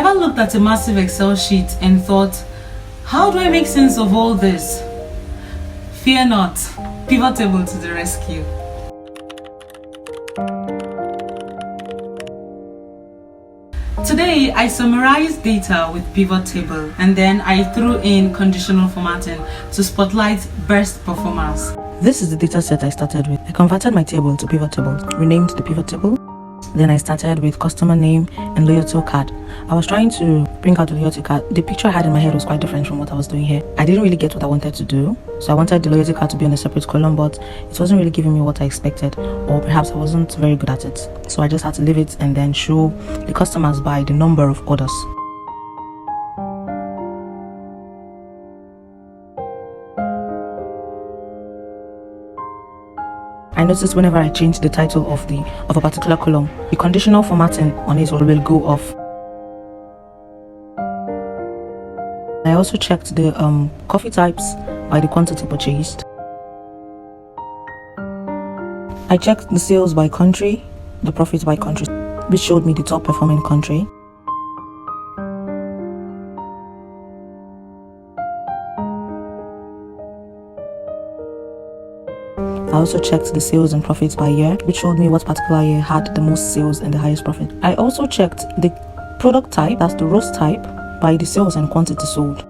Ever looked at a massive Excel sheet and thought, how do I make sense of all this? Fear not, pivot table to the rescue. Today, I summarized data with pivot table and then I threw in conditional formatting to spotlight best performers. This is the data set I started with. I converted my table to pivot table, renamed the pivot table. Then I started with customer name and loyalty card. I was trying to bring out the loyalty card. The picture I had in my head was quite different from what I was doing here. I didn't really get what I wanted to do. So I wanted the loyalty card to be on a separate column, but it wasn't really giving me what I expected, or perhaps I wasn't very good at it. So I just had to leave it and then show the customers by the number of orders. I noticed whenever I change the title of a particular column, the conditional formatting on it will go off. I also checked the coffee types by the quantity purchased. I checked the sales by country, the profits by country, which showed me the top performing country. I also checked the sales and profits by year, which showed me what particular year had the most sales and the highest profit. I also checked the product type, that's the roast type, by the sales and quantity sold.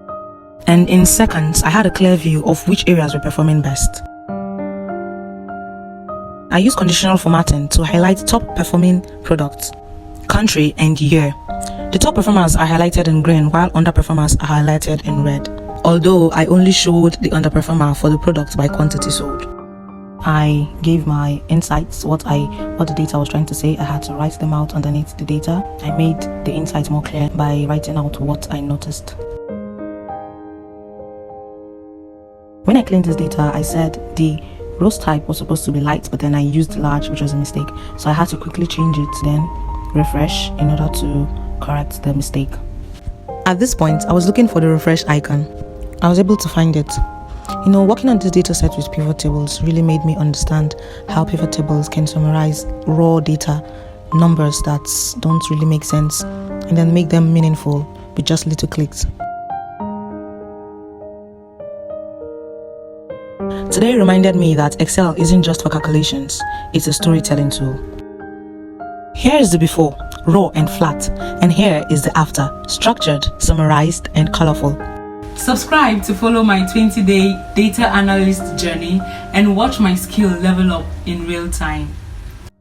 And in seconds, I had a clear view of which areas were performing best. I used conditional formatting to highlight top performing products, country, and year. The top performers are highlighted in green, while underperformers are highlighted in red. Although I only showed the underperformer for the product by quantity sold. I gave my insights, what the data was trying to say. I had to write them out underneath the data. I made the insights more clear by writing out what I noticed. When I cleaned this data, I said the roast type was supposed to be light, but then I used large, which was a mistake. So I had to quickly change it, then refresh in order to correct the mistake. At this point, I was looking for the refresh icon. I was able to find it. Working on this data set with pivot tables really made me understand how pivot tables can summarize raw data, numbers that don't really make sense, and then make them meaningful with just little clicks. Today reminded me that Excel isn't just for calculations, it's a storytelling tool. Here is the before, raw and flat, and here is the after, structured, summarized, and colorful. Subscribe to follow my 20-day data analyst journey and watch my skill level up in real time.